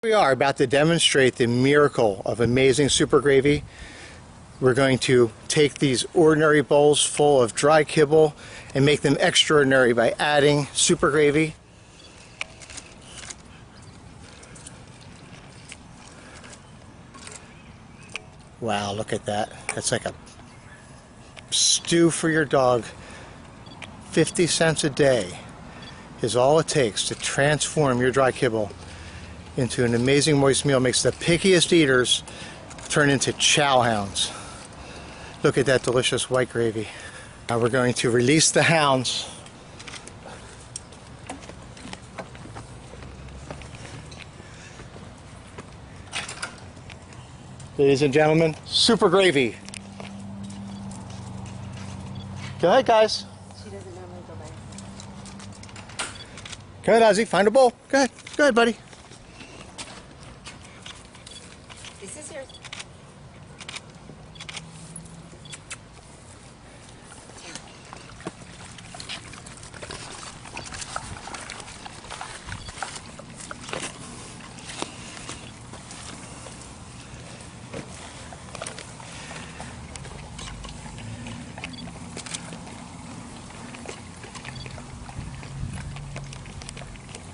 We are about to demonstrate the miracle of amazing super gravy. We're going to take these ordinary bowls full of dry kibble and make them extraordinary by adding super gravy. Wow, look at that. That's like a stew for your dog. 50 cents a day is all it takes to transform your dry kibble into an amazing moist meal. Makes the pickiest eaters turn into chow hounds. Look at that delicious white gravy. Now we're going to release the hounds. Ladies and gentlemen, super gravy. Go ahead, guys. She doesn't normally go by. Go ahead, Ozzy. Find a bowl. Go ahead. Go ahead, buddy. This is yours.